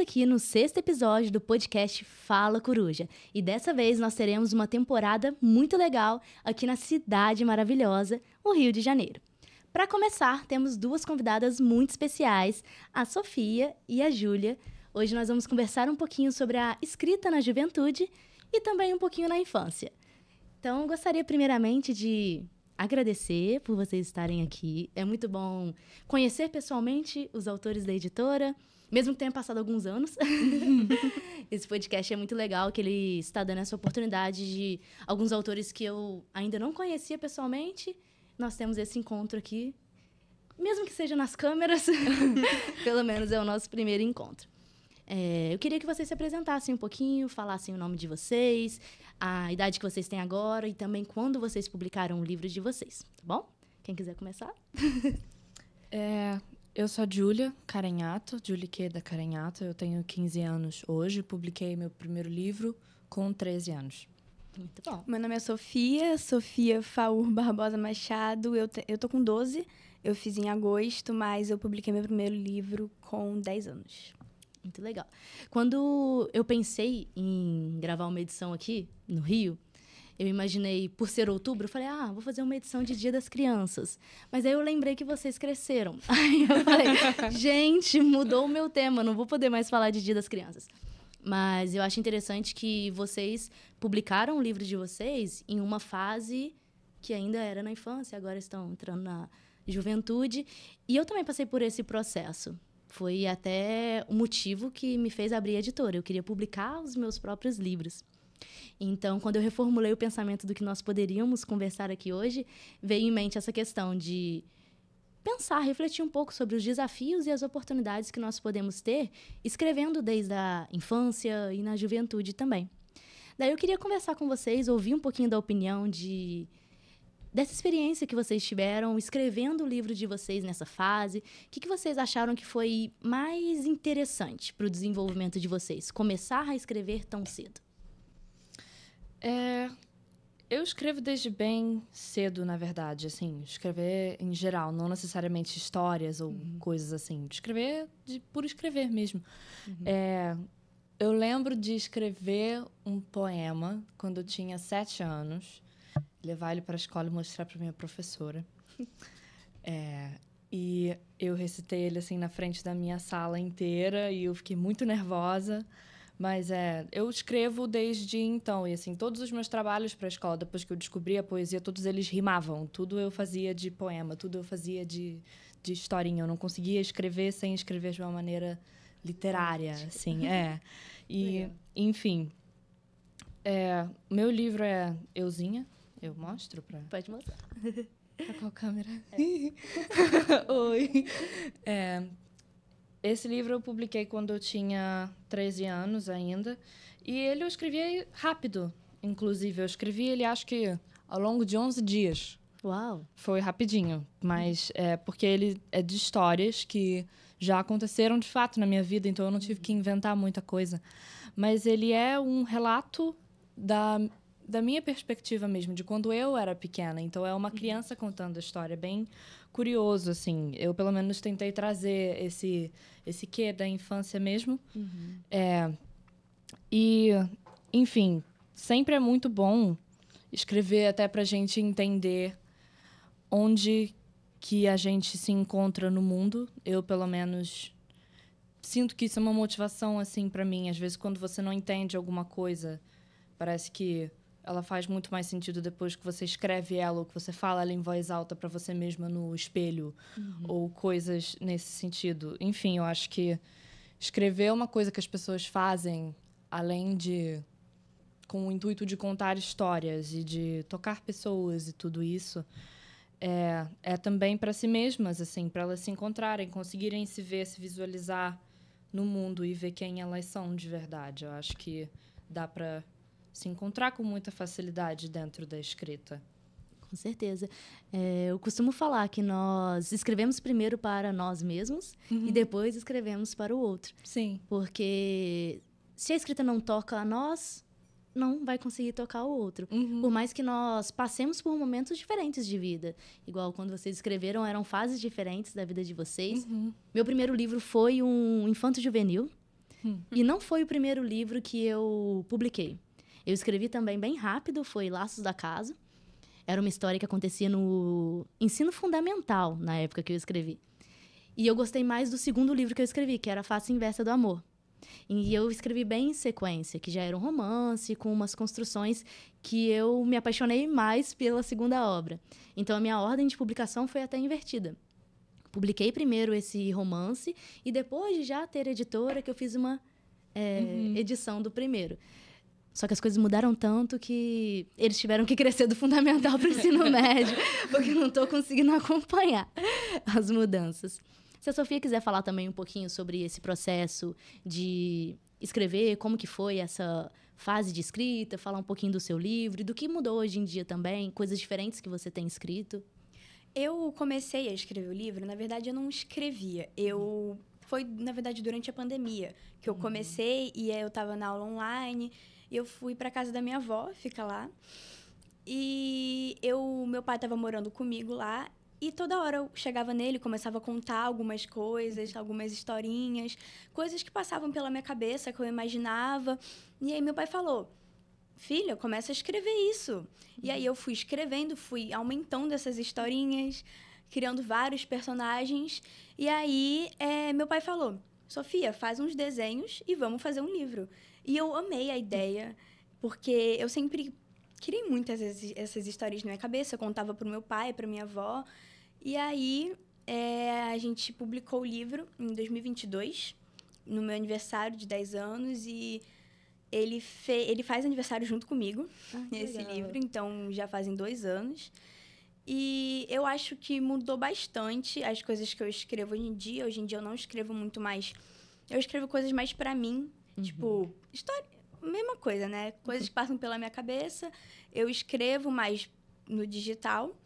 aqui no 6º episódio do podcast Fala Coruja. E dessa vez nós teremos uma temporada muito legal aqui na cidade maravilhosa, o Rio de Janeiro. Para começar, temos duas convidadas muito especiais, a Sofia e a Júlia. Hoje nós vamos conversar um pouquinho sobre a escrita na juventude e também um pouquinho na infância. Então, eu gostaria primeiramente de agradecer por vocês estarem aqui. É muito bom conhecer pessoalmente os autores da editora, mesmo que tenha passado alguns anos. Esse podcast é muito legal, que ele está dando essa oportunidade de alguns autores que eu ainda não conhecia pessoalmente. Nós temos esse encontro aqui, mesmo que seja nas câmeras, pelo menos é o nosso primeiro encontro. Eu queria que vocês se apresentassem um pouquinho, falassem o nome de vocês, a idade que vocês têm agora e também quando vocês publicaram o livro de vocês, tá bom? Quem quiser começar? Eu sou a Júlia Carenhato, Juliqueda Carenhato. Eu tenho 15 anos hoje, publiquei meu primeiro livro com 13 anos. Muito bom. Meu nome é Sofia Faur Barbosa Machado. Eu tô com 12, eu fiz em agosto, mas eu publiquei meu primeiro livro com 10 anos. Muito legal. Quando eu pensei em gravar uma edição aqui no Rio, eu imaginei, por ser outubro, eu falei, vou fazer uma edição de Dia das Crianças. Mas aí eu lembrei que vocês cresceram. Aí eu falei, gente, mudou o meu tema, não vou poder mais falar de Dia das Crianças. Mas eu acho interessante que vocês publicaram o livro de vocês em uma fase que ainda era na infância, agora estão entrando na juventude. E eu também passei por esse processo. Foi até o motivo que me fez abrir a editora. Eu queria publicar os meus próprios livros. Então, quando eu reformulei o pensamento do que nós poderíamos conversar aqui hoje, veio em mente essa questão de pensar, refletir um pouco sobre os desafios e as oportunidades que nós podemos ter escrevendo desde a infância e na juventude também. Daí eu queria conversar com vocês, ouvir um pouquinho da opinião dessa experiência que vocês tiveram escrevendo o livro de vocês nessa fase. O que vocês acharam que foi mais interessante para o desenvolvimento de vocês? Começar a escrever tão cedo. Eu escrevo desde bem cedo, na verdade. Assim, escrever em geral, não necessariamente histórias ou coisas assim. Escrever por escrever mesmo. Eu lembro de escrever um poema quando eu tinha 7 anos. Levar ele para a escola e mostrar para minha professora. E eu recitei ele assim na frente da minha sala inteira e eu fiquei muito nervosa. Mas eu escrevo desde então. E assim, todos os meus trabalhos para a escola, depois que eu descobri a poesia, todos eles rimavam. Tudo eu fazia de poema, tudo eu fazia de historinha. Eu não conseguia escrever sem escrever de uma maneira literária, assim. E, enfim, meu livro é Euzinha. Eu mostro pra... Pode mostrar. Pra qual câmera? Oi. Esse livro eu publiquei quando eu tinha 13 anos ainda. E ele eu escrevi rápido, inclusive. Eu escrevi ele, acho que, ao longo de 11 dias. Uau! Foi rapidinho. Mas porque ele é de histórias que já aconteceram de fato na minha vida, então eu não tive que inventar muita coisa. Mas ele é um relato da minha perspectiva mesmo, de quando eu era pequena. Então, é uma criança contando a história. Bem curioso, assim. Eu, pelo menos, tentei trazer esse quê da infância mesmo. E, enfim, sempre é muito bom escrever até pra gente entender onde que a gente se encontra no mundo. Eu, pelo menos, sinto que isso é uma motivação, assim, pra mim. Às vezes, quando você não entende alguma coisa, parece que ela faz muito mais sentido depois que você escreve ela ou que você fala ela em voz alta para você mesma no espelho ou coisas nesse sentido. Enfim, eu acho que escrever é uma coisa que as pessoas fazem além de com o intuito de contar histórias e de tocar pessoas e tudo isso. É também para si mesmas, assim, para elas se encontrarem, conseguirem se ver, se visualizar no mundo e ver quem elas são de verdade. Eu acho que dá para se encontrar com muita facilidade dentro da escrita. Com certeza. Eu costumo falar que nós escrevemos primeiro para nós mesmos e depois escrevemos para o outro. Sim. Porque se a escrita não toca a nós, não vai conseguir tocar o outro. Por mais que nós passemos por momentos diferentes de vida. Igual quando vocês escreveram, eram fases diferentes da vida de vocês. Meu primeiro livro foi um infanto-juvenil. E não foi o primeiro livro que eu publiquei. Eu escrevi também bem rápido, foi Laços da Casa. Era uma história que acontecia no ensino fundamental, na época que eu escrevi. E eu gostei mais do segundo livro que eu escrevi, que era A Face Inversa do Amor. E eu escrevi bem em sequência, que já era um romance, com umas construções que eu me apaixonei mais pela segunda obra. Então, a minha ordem de publicação foi até invertida. Publiquei primeiro esse romance e depois de já ter editora, que eu fiz uma edição do primeiro. Só que as coisas mudaram tanto que eles tiveram que crescer do fundamental para o ensino médio, porque eu não estou conseguindo acompanhar as mudanças. Se a Sofia quiser falar também um pouquinho sobre esse processo de escrever, como que foi essa fase de escrita, falar um pouquinho do seu livro e do que mudou hoje em dia também, coisas diferentes que você tem escrito. Eu comecei a escrever o livro, na verdade eu não escrevia. Foi, na verdade, durante a pandemia que eu comecei e eu estava na aula online. Eu fui para casa da minha avó, fica lá. E meu pai estava morando comigo lá. E toda hora eu chegava nele, começava a contar algumas coisas, algumas historinhas, coisas que passavam pela minha cabeça, que eu imaginava. E aí meu pai falou: filha, começa a escrever isso. E aí eu fui escrevendo, fui aumentando essas historinhas, criando vários personagens. E aí meu pai falou: Sofia, faz uns desenhos e vamos fazer um livro. E eu amei a ideia, porque eu sempre criei muitas essas histórias na minha cabeça. Eu contava para o meu pai, para minha avó. E aí a gente publicou o livro em 2022, no meu aniversário de 10 anos. E ele faz aniversário junto comigo, esse livro. Então, já fazem 2 anos. E eu acho que mudou bastante as coisas que eu escrevo hoje em dia. Hoje em dia eu não escrevo muito mais. Eu escrevo coisas mais pra mim. Tipo, história, mesma coisa, né? Coisas que passam pela minha cabeça. Eu escrevo mais no digital.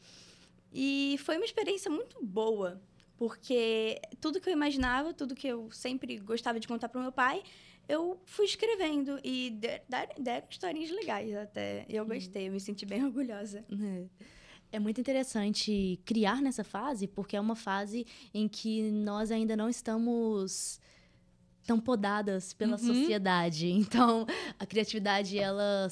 E foi uma experiência muito boa. Porque tudo que eu imaginava, tudo que eu sempre gostava de contar pro meu pai, eu fui escrevendo. E deram historinhas legais até. Eu gostei, eu me senti bem orgulhosa. É muito interessante criar nessa fase, porque é uma fase em que nós ainda não estamos tão podadas pela sociedade. Então, a criatividade, ela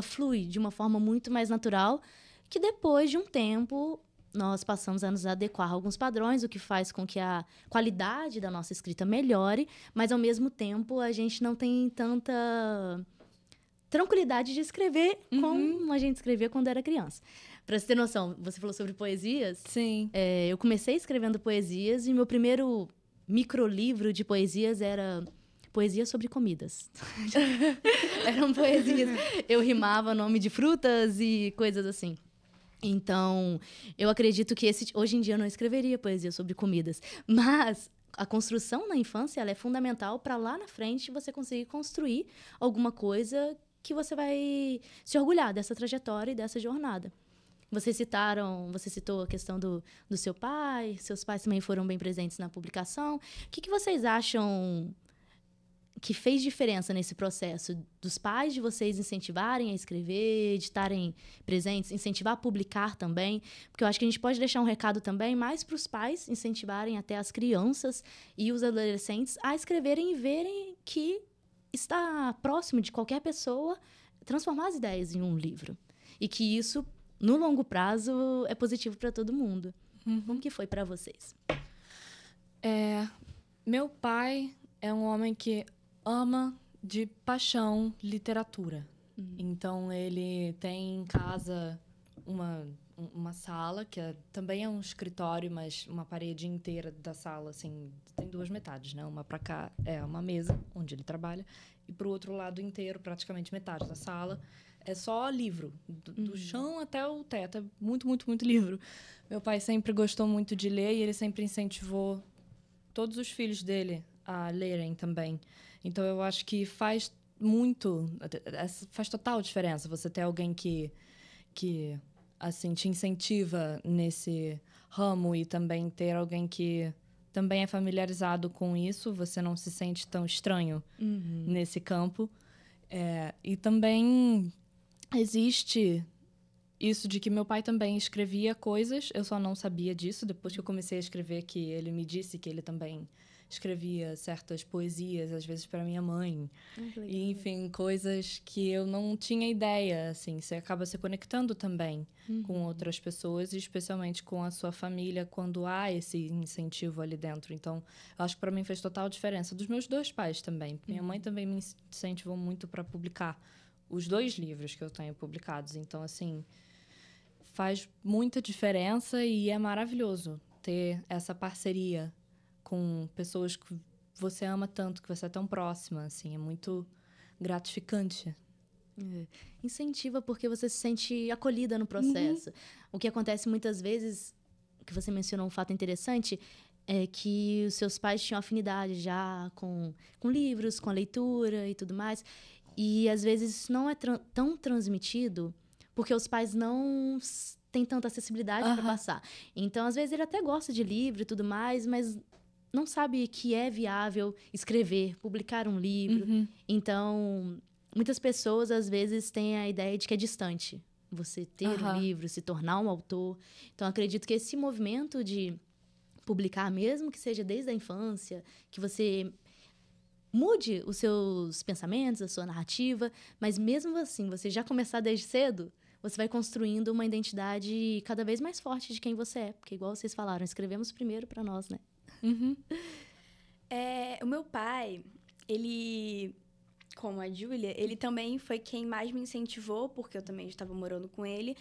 flui de uma forma muito mais natural, que depois de um tempo, nós passamos a nos adequar a alguns padrões, o que faz com que a qualidade da nossa escrita melhore, mas, ao mesmo tempo, a gente não tem tanta tranquilidade de escrever como a gente escrevia quando era criança. Pra você ter noção, você falou sobre poesias. Sim. Eu comecei escrevendo poesias e meu primeiro microlivro de poesias era poesias sobre comidas. Eram poesias. Eu rimava nome de frutas e coisas assim. Então, eu acredito que hoje em dia eu não escreveria poesia sobre comidas. Mas a construção na infância ela é fundamental para lá na frente você conseguir construir alguma coisa que você vai se orgulhar dessa trajetória e dessa jornada. Você citou a questão do seu pai, seus pais também foram bem presentes na publicação. O que vocês acham que fez diferença nesse processo? Dos pais de vocês incentivarem a escrever, de estarem presentes, incentivar a publicar também? Porque eu acho que a gente pode deixar um recado também mais para os pais incentivarem até as crianças e os adolescentes a escreverem e verem que está próximo de qualquer pessoa transformar as ideias em um livro. E que isso, no longo prazo, é positivo para todo mundo. Como que foi para vocês? Meu pai é um homem que ama de paixão literatura. Então, ele tem em casa uma sala, que também é um escritório, mas uma parede inteira da sala, assim, tem 2 metades, né? Uma para cá é uma mesa, onde ele trabalha, e para o outro lado inteiro, praticamente metade da sala, é só livro. Do chão até o teto. É muito, muito, muito livro. Meu pai sempre gostou muito de ler e ele sempre incentivou todos os filhos dele a lerem também. Então, eu acho que faz total diferença você ter alguém que assim, te incentiva nesse ramo e também ter alguém que também é familiarizado com isso. Você não se sente tão estranho nesse campo. E também existe isso de que meu pai também escrevia coisas, eu só não sabia disso. Depois que eu comecei a escrever, que ele me disse que ele também escrevia certas poesias, às vezes para minha mãe. Que legal. E, enfim, coisas que eu não tinha ideia, assim. Você acaba se conectando também com outras pessoas, e especialmente com a sua família, quando há esse incentivo ali dentro. Então, eu acho que para mim fez total diferença. Dos meus 2 pais também. Minha mãe também me incentivou muito para publicar os 2 livros que eu tenho publicados. Então, assim, faz muita diferença e é maravilhoso ter essa parceria com pessoas que você ama tanto, que você é tão próxima, assim, é muito gratificante. Incentiva porque você se sente acolhida no processo. O que acontece muitas vezes, que você mencionou um fato interessante, é que os seus pais tinham afinidade já com livros, com a leitura e tudo mais. E, às vezes, isso não é tão transmitido porque os pais não têm tanta acessibilidade para passar. Então, às vezes, ele até gosta de livro e tudo mais, mas não sabe que é viável escrever, publicar um livro. Então, muitas pessoas, às vezes, têm a ideia de que é distante você ter um livro, se tornar um autor. Então, acredito que esse movimento de publicar, mesmo que seja desde a infância, que você mude os seus pensamentos, a sua narrativa, mas mesmo assim, você já começar desde cedo, você vai construindo uma identidade cada vez mais forte de quem você é. Porque, igual vocês falaram, escrevemos primeiro para nós, né? O meu pai, ele, como a Júlia, ele também foi quem mais me incentivou, porque eu também estava morando com ele.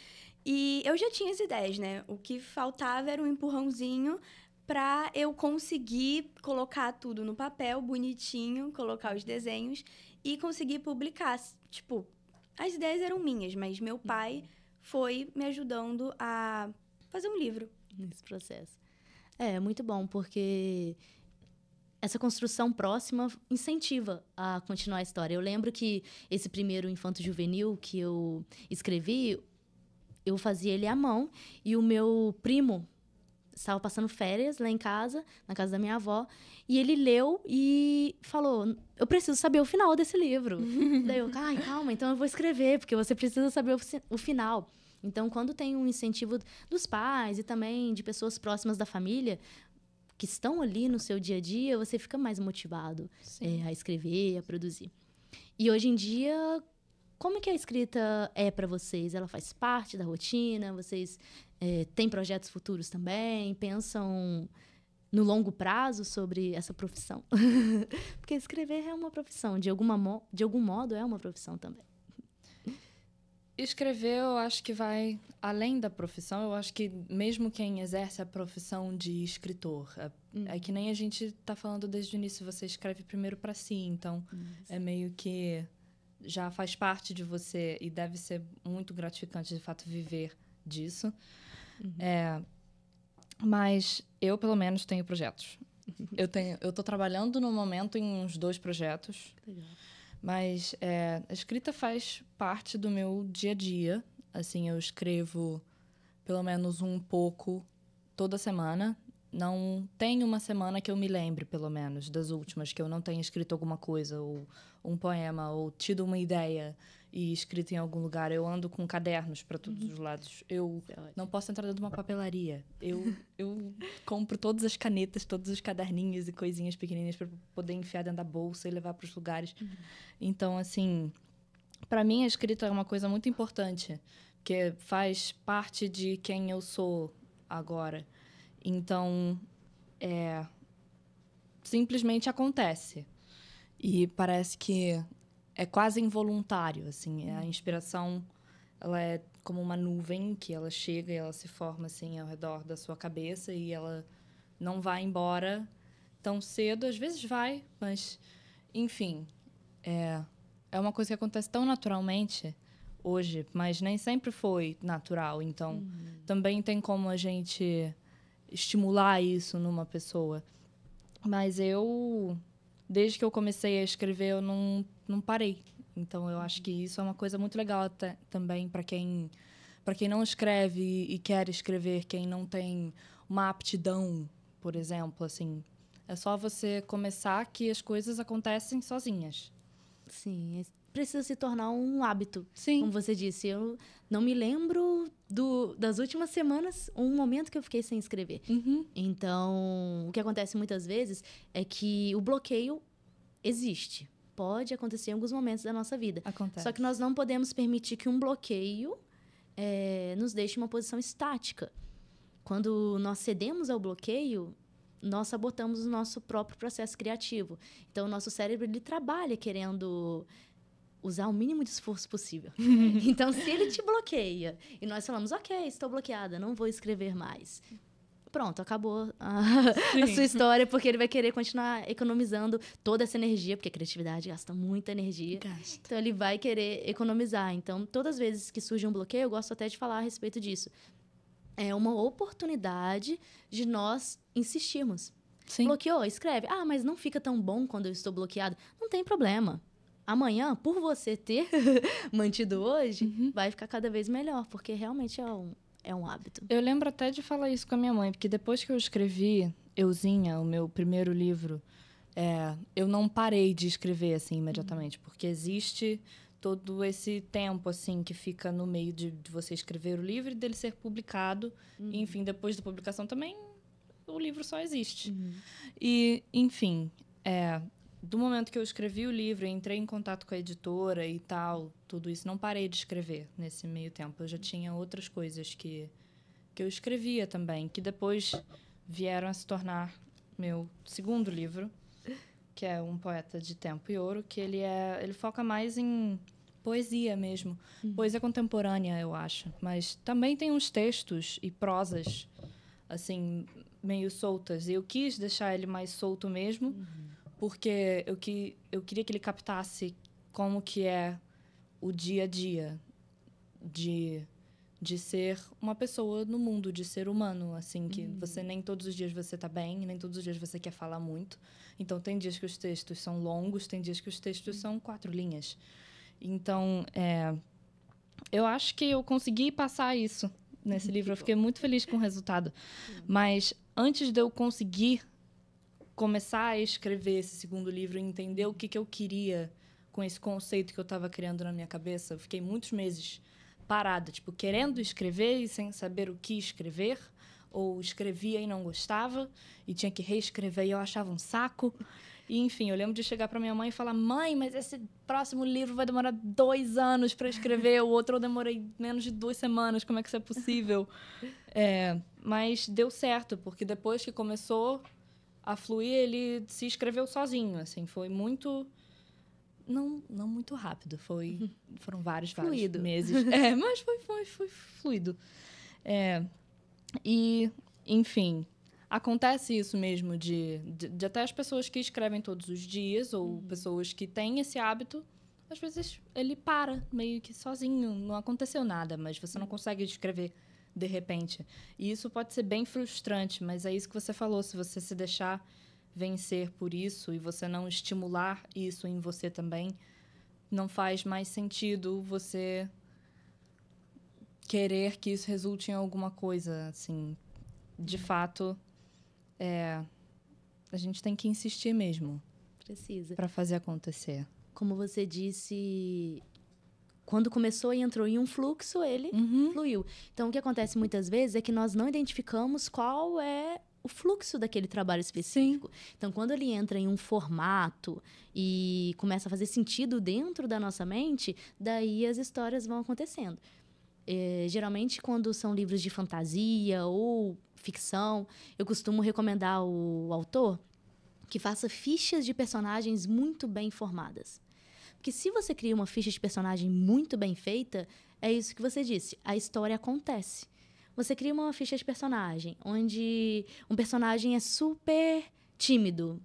E eu já tinha as ideias, né? O que faltava era um empurrãozinho para eu conseguir colocar tudo no papel, bonitinho, colocar os desenhos e conseguir publicar. Tipo, as ideias eram minhas, mas meu pai foi me ajudando a fazer um livro. Nesse processo. É muito bom, porque essa construção próxima incentiva a continuar a história. Eu lembro que esse primeiro infanto-juvenil que eu escrevi, eu fazia ele à mão, e o meu primo estava passando férias lá em casa, na casa da minha avó, e ele leu e falou: eu preciso saber o final desse livro. Daí eu, calma, então eu vou escrever, porque você precisa saber o final. Então, quando tem um incentivo dos pais e também de pessoas próximas da família, que estão ali no seu dia a dia, você fica mais motivado a escrever, a produzir. E hoje em dia, como é que a escrita é para vocês? Ela faz parte da rotina? Vocês têm projetos futuros também? Pensam no longo prazo sobre essa profissão? Porque escrever é uma profissão, de algum modo é uma profissão também. Escrever, eu acho que vai além da profissão. Eu acho que mesmo quem exerce a profissão de escritor, é que nem a gente está falando desde o início, você escreve primeiro para si, então é meio que já faz parte de você e deve ser muito gratificante, de fato, viver disso. Mas eu, pelo menos, tenho projetos. Eu tô trabalhando no momento em uns 2 projetos. Legal. Mas a escrita faz parte do meu dia a dia. Assim, eu escrevo pelo menos um pouco toda semana. Não tem uma semana que eu me lembre, pelo menos, das últimas, que eu não tenha escrito alguma coisa, ou um poema, ou tido uma ideia e escrito em algum lugar. Eu ando com cadernos para todos os lados. Eu não posso entrar dentro de uma papelaria. Eu compro todas as canetas, todos os caderninhos e coisinhas pequenininhas para poder enfiar dentro da bolsa e levar para os lugares. Então, assim, para mim a escrita é uma coisa muito importante, porque faz parte de quem eu sou agora. Então, simplesmente acontece. E parece que é quase involuntário, assim. A inspiração, ela é como uma nuvem que ela chega e ela se forma, assim, ao redor da sua cabeça, e ela não vai embora tão cedo. Às vezes vai, mas, enfim, é uma coisa que acontece tão naturalmente hoje, mas nem sempre foi natural. Então, também tem como a gente estimular isso numa pessoa. Mas desde que eu comecei a escrever, eu não parei. Então, eu acho que isso é uma coisa muito legal até, também para quem não escreve e quer escrever, quem não tem uma aptidão, por exemplo, assim. É só você começar que as coisas acontecem sozinhas. Sim, precisa se tornar um hábito. Sim. Como você disse, eu não me lembro das últimas semanas, um momento que eu fiquei sem escrever. Uhum. Então, o que acontece muitas vezes é que o bloqueio existe. Pode acontecer em alguns momentos da nossa vida. Acontece. Só que nós não podemos permitir que um bloqueio nos deixe em uma posição estática. Quando nós cedemos ao bloqueio, nós sabotamos o nosso próprio processo criativo. Então, o nosso cérebro ele trabalha querendo usar o mínimo de esforço possível. Então, se ele te bloqueia e nós falamos, ok, estou bloqueada, não vou escrever mais. Pronto, acabou a sua história, porque ele vai querer continuar economizando toda essa energia, porque a criatividade gasta muita energia. Gasta. Então, ele vai querer economizar. Então, todas as vezes que surge um bloqueio, eu gosto até de falar a respeito disso. É uma oportunidade de nós insistirmos. Sim. Bloqueou? Escreve. Ah, mas não fica tão bom quando eu estou bloqueado. Não tem problema. Amanhã, por você ter mantido hoje, vai ficar cada vez melhor, porque realmente é um hábito. Eu lembro até de falar isso com a minha mãe, porque depois que eu escrevi Euzinha, o meu primeiro livro, eu não parei de escrever assim imediatamente, porque existe todo esse tempo assim que fica no meio de você escrever o livro e dele ser publicado. E, enfim, depois da publicação também o livro só existe. E, enfim, do momento que eu escrevi o livro, entrei em contato com a editora e tal, tudo isso, não parei de escrever nesse meio tempo. Eu já tinha outras coisas que eu escrevia também, que depois vieram a se tornar meu segundo livro, que é Um Poeta de Tempo e Ouro, que ele foca mais em poesia mesmo. Poesia contemporânea, eu acho. Mas também tem uns textos e prosas, assim, meio soltas. E eu quis deixar ele mais solto mesmo, porque eu queria que ele captasse como que é o dia a dia de ser uma pessoa no mundo, de ser humano, assim, que você nem todos os dias você tá bem, nem todos os dias você quer falar muito. Então, tem dias que os textos são longos, tem dias que os textos são 4 linhas. Então, eu acho que eu consegui passar isso nesse livro. Eu fiquei muito feliz com o resultado. Mas, antes de eu conseguir começar a escrever esse segundo livro e entender o que eu queria com esse conceito que eu estava criando na minha cabeça, eu fiquei muitos meses parada, tipo, querendo escrever e sem saber o que escrever, ou escrevia e não gostava, e tinha que reescrever e eu achava um saco. E, enfim, eu lembro de chegar para minha mãe e falar: mãe, mas esse próximo livro vai demorar 2 anos para escrever, o outro eu demorei menos de 2 semanas, como é que isso é possível? Mas deu certo, porque depois que começou a fluir, ele se escreveu sozinho, assim, foi muito... Não muito rápido, foram vários meses. Mas foi fluido. E, enfim, acontece isso mesmo de até as pessoas que escrevem todos os dias, ou pessoas que têm esse hábito, às vezes ele para meio que sozinho, não aconteceu nada, mas você não consegue escrever de repente. E isso pode ser bem frustrante, mas é isso que você falou, se você se deixar vencer por isso e você não estimular isso em você também, não faz mais sentido você querer que isso resulte em alguma coisa, assim. De fato, a gente tem que insistir mesmo. Precisa. Para fazer acontecer. Como você disse, quando começou e entrou em um fluxo, ele fluiu. Então, o que acontece muitas vezes é que nós não identificamos qual é o fluxo daquele trabalho específico. Sim. Então, quando ele entra em um formato e começa a fazer sentido dentro da nossa mente, daí as histórias vão acontecendo. Geralmente, quando são livros de fantasia ou ficção, eu costumo recomendar ao autor que faça fichas de personagens muito bem formadas. Porque se você cria uma ficha de personagem muito bem feita, é isso que você disse, a história acontece. Você cria uma ficha de personagem, onde um personagem é super tímido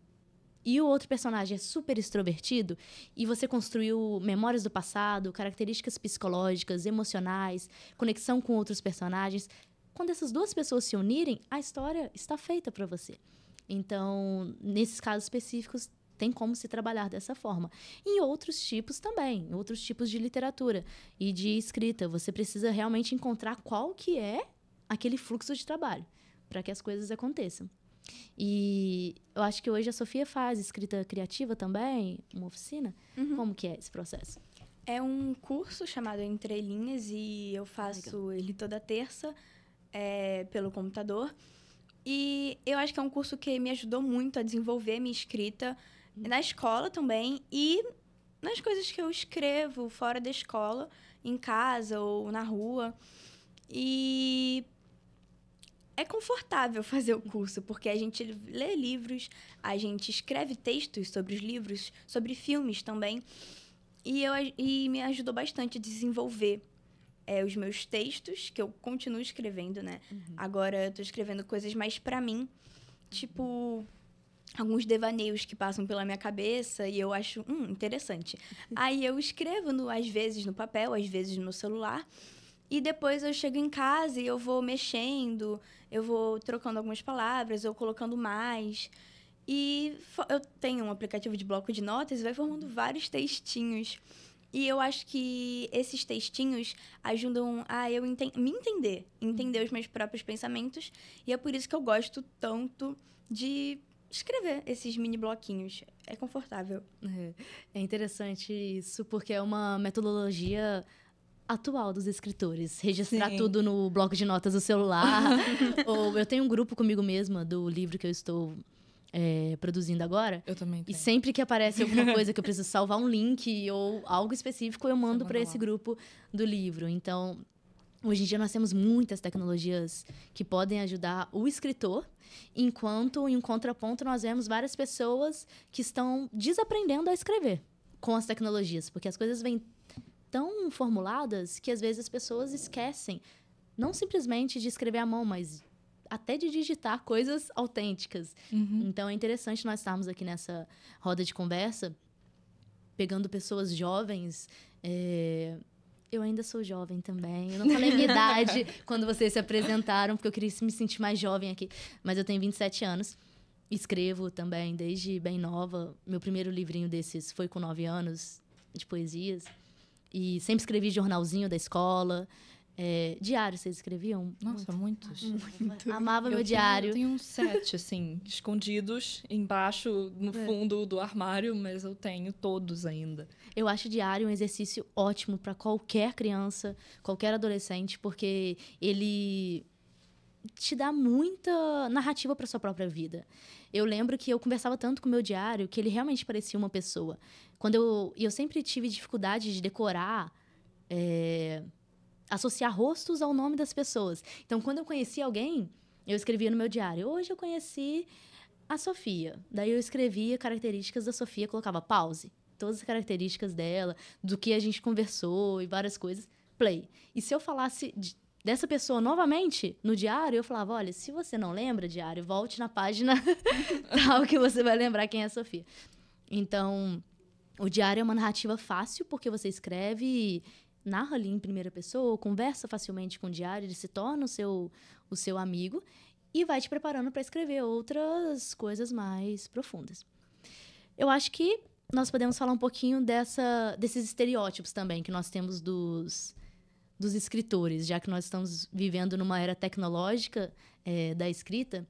e o outro personagem é super extrovertido, e você construiu memórias do passado, características psicológicas, emocionais, conexão com outros personagens. Quando essas duas pessoas se unirem, a história está feita para você. Então, nesses casos específicos, tem como se trabalhar dessa forma. Em outros tipos também, em outros tipos de literatura e de escrita. Você precisa realmente encontrar qual que é aquele fluxo de trabalho para que as coisas aconteçam. E eu acho que hoje a Sofia faz escrita criativa também, uma oficina. Como que é esse processo? É um curso chamado Entre Linhas e eu faço ele toda terça pelo computador. E eu acho que é um curso que me ajudou muito a desenvolver minha escrita na escola também e nas coisas que eu escrevo fora da escola, em casa ou na rua. E é confortável fazer o curso, porque a gente lê livros, a gente escreve textos sobre os livros, sobre filmes também. E me ajudou bastante a desenvolver os meus textos, que eu continuo escrevendo, né? Agora eu tô escrevendo coisas mais pra mim, tipo alguns devaneios que passam pela minha cabeça e eu acho interessante. Aí eu escrevo, às vezes no papel, às vezes no celular, e depois eu chego em casa e eu vou mexendo, eu vou trocando algumas palavras, ou colocando mais. E eu tenho um aplicativo de bloco de notas e vai formando vários textinhos. E eu acho que esses textinhos ajudam a eu me entender os meus próprios pensamentos. E é por isso que eu gosto tanto de escrever esses mini bloquinhos. É confortável. É interessante isso, porque é uma metodologia atual dos escritores. Registrar tudo no bloco de notas do celular. Ou eu tenho um grupo comigo mesma do livro que eu estou produzindo agora. Eu também tenho. E sempre que aparece alguma coisa que eu preciso salvar um link ou algo específico, eu mando para esse grupo do livro. Então, hoje em dia nós temos muitas tecnologias que podem ajudar o escritor, enquanto em um contraponto nós vemos várias pessoas que estão desaprendendo a escrever com as tecnologias, porque as coisas vêm tão formuladas que às vezes as pessoas esquecem não simplesmente de escrever à mão, mas até de digitar coisas autênticas. Então, é interessante nós estarmos aqui nessa roda de conversa, pegando pessoas jovens. Eu ainda sou jovem também. Eu não falei minha idade quando vocês se apresentaram, porque eu queria me sentir mais jovem aqui. Mas eu tenho 27 anos. Escrevo também desde bem nova. Meu primeiro livrinho desses foi com 9 anos, de poesias. E sempre escrevi jornalzinho da escola. Diário, vocês escreviam? Nossa, muitos. Amava meu diário. Eu tenho uns 7, assim, escondidos embaixo, no fundo do armário, mas eu tenho todos ainda. Eu acho diário um exercício ótimo para qualquer criança, qualquer adolescente, porque ele te dá muita narrativa para sua própria vida. Eu lembro que eu conversava tanto com o meu diário que ele realmente parecia uma pessoa. Eu sempre tive dificuldade de decorar, associar rostos ao nome das pessoas. Então, quando eu conhecia alguém, eu escrevia no meu diário. Hoje eu conheci a Sofia. Daí eu escrevia características da Sofia, colocava pause. Todas as características dela, do que a gente conversou e várias coisas. Play. E se eu falasse dessa pessoa novamente no diário, eu falava, olha, se você não lembra, diário, volte na página tal que você vai lembrar quem é a Sofia. Então, o diário é uma narrativa fácil, porque você escreve e narra ali em primeira pessoa, conversa facilmente com o diário, ele se torna o seu amigo e vai te preparando para escrever outras coisas mais profundas. Eu acho que nós podemos falar um pouquinho desses estereótipos também que nós temos dos escritores, já que nós estamos vivendo numa era tecnológica da escrita.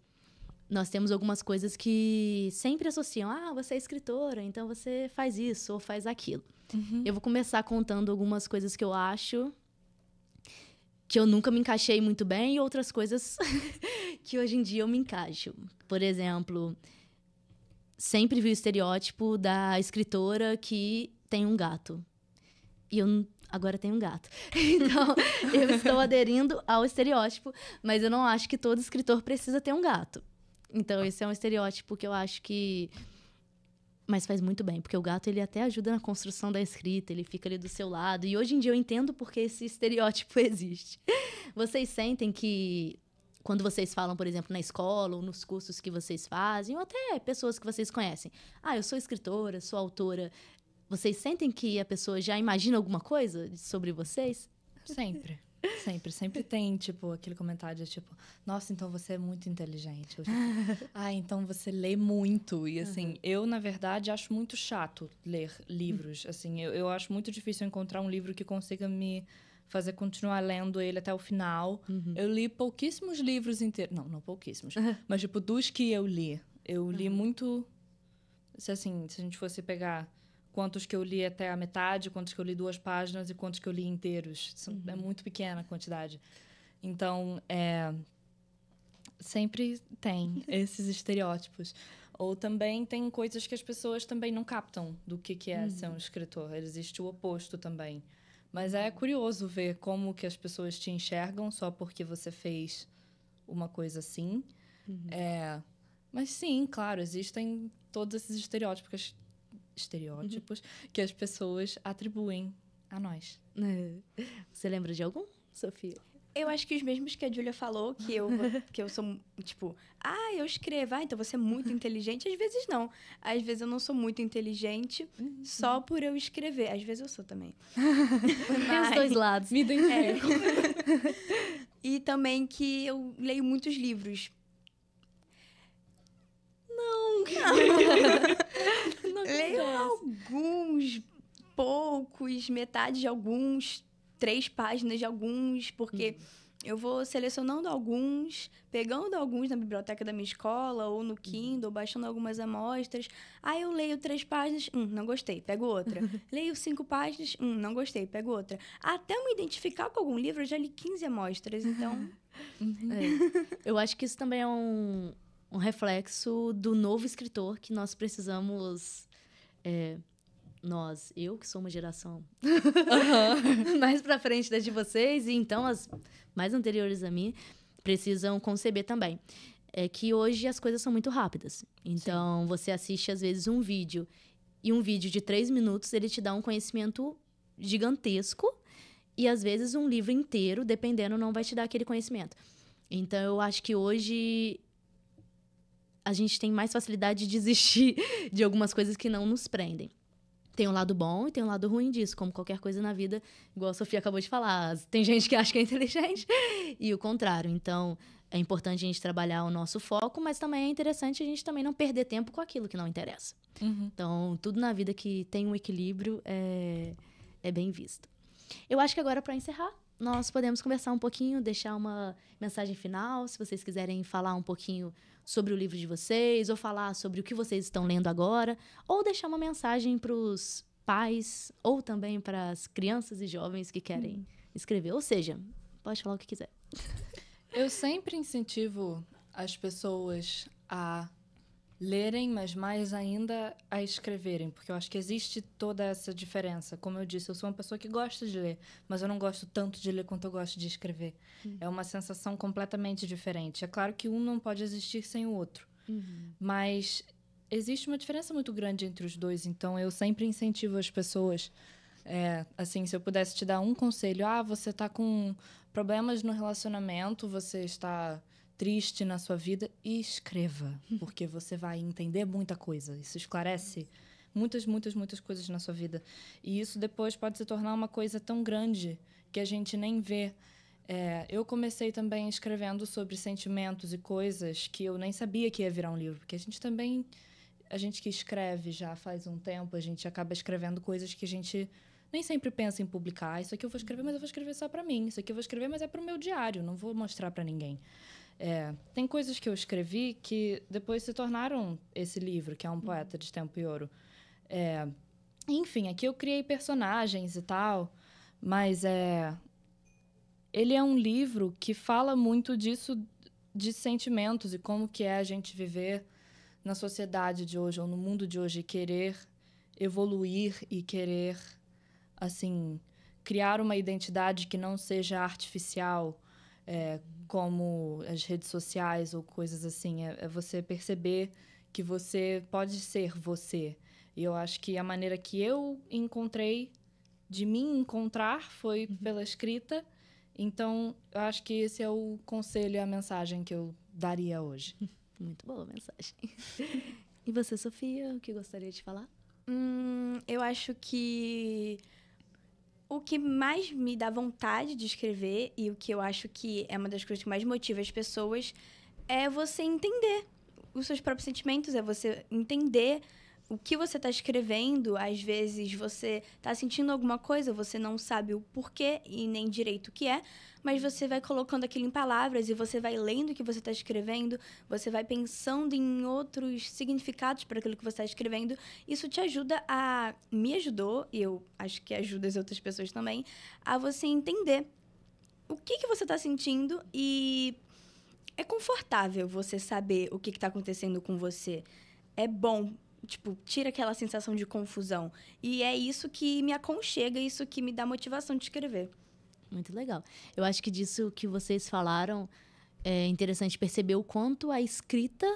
Nós temos algumas coisas que sempre associam. Você é escritora, então você faz isso ou faz aquilo. Eu vou começar contando algumas coisas que eu acho que eu nunca me encaixei muito bem e outras coisas que hoje em dia eu me encaixo. Por exemplo, sempre vi o estereótipo da escritora que tem um gato. E eu agora tenho um gato. Então, eu estou aderindo ao estereótipo, mas eu não acho que todo escritor precisa ter um gato. Então, esse é um estereótipo que eu acho que... Mas faz muito bem, porque o gato, ele até ajuda na construção da escrita, ele fica ali do seu lado. E hoje em dia eu entendo porque esse estereótipo existe. Vocês sentem que, quando vocês falam, por exemplo, na escola ou nos cursos que vocês fazem, ou até pessoas que vocês conhecem, eu sou escritora, sou autora, vocês sentem que a pessoa já imagina alguma coisa sobre vocês? Sempre. Sempre tem, tipo, aquele comentário, tipo, nossa, então você é muito inteligente. Ou, tipo, então você lê muito. E, assim, eu, na verdade, acho muito chato ler livros. Assim, eu acho muito difícil encontrar um livro que consiga me fazer continuar lendo ele até o final. Eu li pouquíssimos livros inteiros. Não pouquíssimos. Mas, tipo, dos que eu li muito... Se a gente fosse pegar quantos que eu li até a metade, quantos que eu li 2 páginas e quantos que eu li inteiros. É muito pequena a quantidade. Então, sempre tem esses estereótipos. Ou também tem coisas que as pessoas também não captam do que é ser um escritor. Existe o oposto também. Mas é curioso ver como que as pessoas te enxergam só porque você fez uma coisa assim. Mas sim, claro, existem todos esses estereótipos que as pessoas atribuem a nós. Você lembra de algum, Sofia? Eu acho que os mesmos que a Júlia falou, que eu sou, tipo, eu escrevo, então você é muito inteligente. Às vezes não. Às vezes eu não sou muito inteligente só por eu escrever. Às vezes eu sou também. Tem os dois lados. Me identifico. E também que eu leio muitos livros. Não leio alguns, poucos, metade de alguns, 3 páginas de alguns, porque eu vou selecionando alguns, pegando alguns na biblioteca da minha escola, ou no Kindle, baixando algumas amostras. Eu leio 3 páginas, não gostei, pego outra. Leio 5 páginas, não gostei, pego outra. Até eu me identificar com algum livro, eu já li 15 amostras, então... Eu acho que isso também é um reflexo do novo escritor que nós precisamos... eu que sou uma geração mais pra frente da de vocês, e então as mais anteriores a mim, precisam conceber também. É que hoje as coisas são muito rápidas. Então, você assiste, às vezes, um vídeo, e um vídeo de 3 minutos, ele te dá um conhecimento gigantesco, e, às vezes, um livro inteiro, dependendo, não vai te dar aquele conhecimento. Então, eu acho que hoje a gente tem mais facilidade de desistir de algumas coisas que não nos prendem. Tem um lado bom e tem um lado ruim disso, como qualquer coisa na vida, igual a Sofia acabou de falar. Tem gente que acha que é inteligente e o contrário. Então, é importante a gente trabalhar o nosso foco, mas também é interessante a gente também não perder tempo com aquilo que não interessa. Então, tudo na vida que tem um equilíbrio é bem visto. Eu acho que agora, para encerrar, nós podemos conversar um pouquinho, deixar uma mensagem final, se vocês quiserem falar um pouquinho sobre o livro de vocês, ou falar sobre o que vocês estão lendo agora, ou deixar uma mensagem para os pais, ou também para as crianças e jovens que querem escrever. Ou seja, pode falar o que quiser. Eu sempre incentivo as pessoas a lerem, mas mais ainda a escreverem, porque eu acho que existe toda essa diferença. Como eu disse, eu sou uma pessoa que gosta de ler, mas eu não gosto tanto de ler quanto eu gosto de escrever. É uma sensação completamente diferente. É claro que um não pode existir sem o outro, mas existe uma diferença muito grande entre os dois, então eu sempre incentivo as pessoas. Assim, se eu pudesse te dar um conselho, você está com problemas no relacionamento, você está triste na sua vida, e escreva, porque você vai entender muita coisa. Isso esclarece muitas, muitas, muitas coisas na sua vida. E isso depois pode se tornar uma coisa tão grande que a gente nem vê. Eu comecei também escrevendo sobre sentimentos e coisas que eu nem sabia que ia virar um livro, porque a gente que escreve já faz um tempo, a gente acaba escrevendo coisas que a gente nem sempre pensa em publicar. Isso aqui eu vou escrever, mas eu vou escrever só para mim. Isso aqui eu vou escrever, mas é para o meu diário, não vou mostrar para ninguém. Tem coisas que eu escrevi que depois se tornaram esse livro, que é Um Poeta de Tempo e Ouro. Enfim, aqui eu criei personagens e tal, mas ele é um livro que fala muito disso, de sentimentos e como que é a gente viver na sociedade de hoje, ou no mundo de hoje, e querer evoluir e querer, assim, criar uma identidade que não seja artificial, como as redes sociais ou coisas assim. É você perceber que você pode ser você. E eu acho que a maneira que eu encontrei de me encontrar foi pela escrita. Então, eu acho que esse é o conselho e a mensagem que eu daria hoje. Muito boa a mensagem. E você, Sofia, o que gostaria de falar? Eu acho que o que mais me dá vontade de escrever, e o que eu acho que é uma das coisas que mais motiva as pessoas, é você entender os seus próprios sentimentos, é você entender o que você está escrevendo, às vezes você está sentindo alguma coisa, você não sabe o porquê e nem direito o que é, mas você vai colocando aquilo em palavras e você vai lendo o que você está escrevendo, você vai pensando em outros significados para aquilo que você está escrevendo. Isso te ajuda me ajudou, e eu acho que ajuda as outras pessoas também, a você entender o que você está sentindo e é confortável você saber o que está acontecendo com você. É bom, tipo, tira aquela sensação de confusão. E é isso que me aconchega, isso que me dá motivação de escrever. Muito legal. Eu acho que disso que vocês falaram é interessante perceber o quanto a escrita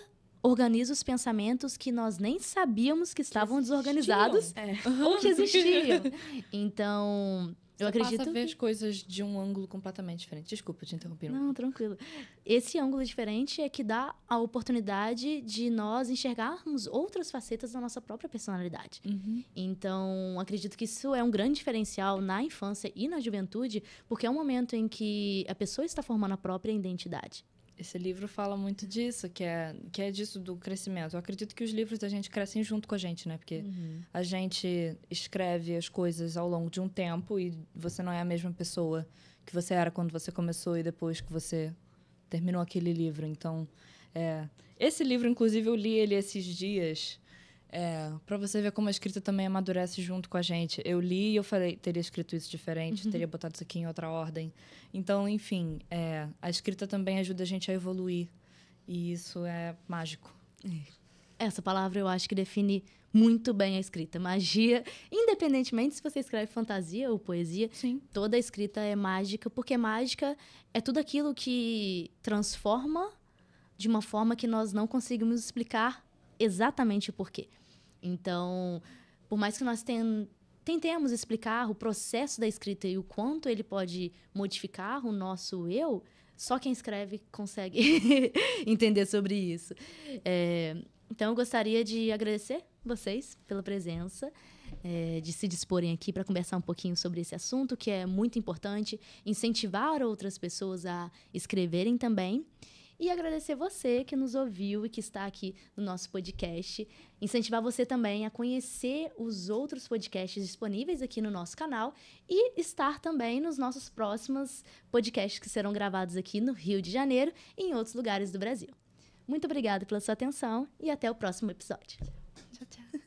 organiza os pensamentos que nós nem sabíamos que estavam desorganizados ou que existiam. Então, eu acredito passa a ver as coisas de um ângulo completamente diferente. Desculpa, te interrompi. Não, tranquilo. Esse ângulo diferente é que dá a oportunidade de nós enxergarmos outras facetas da nossa própria personalidade. Então, acredito que isso é um grande diferencial na infância e na juventude, porque é um momento em que a pessoa está formando a própria identidade. Esse livro fala muito disso, que é disso do crescimento. Eu acredito que os livros da gente crescem junto com a gente, né? Porque a gente escreve as coisas ao longo de um tempo e você não é a mesma pessoa que você era quando você começou e depois que você terminou aquele livro. Então, esse livro, inclusive, eu li ele esses dias para você ver como a escrita também amadurece junto com a gente. Eu li e eu falei, teria escrito isso diferente, teria botado isso aqui em outra ordem. Então, enfim, a escrita também ajuda a gente a evoluir. E isso é mágico. Essa palavra eu acho que define muito bem a escrita. Magia, independentemente se você escreve fantasia ou poesia, Sim. Toda a escrita é mágica, porque mágica é tudo aquilo que transforma de uma forma que nós não conseguimos explicar exatamente o porquê. Então, por mais que nós tentemos explicar o processo da escrita e o quanto ele pode modificar o nosso eu, só quem escreve consegue entender sobre isso. Então, eu gostaria de agradecer vocês pela presença, de se disporem aqui para conversar um pouquinho sobre esse assunto, que é muito importante, incentivar outras pessoas a escreverem também. E agradecer você que nos ouviu e que está aqui no nosso podcast. Incentivar você também a conhecer os outros podcasts disponíveis aqui no nosso canal e estar também nos nossos próximos podcasts que serão gravados aqui no Rio de Janeiro e em outros lugares do Brasil. Muito obrigada pela sua atenção e até o próximo episódio. Tchau, tchau.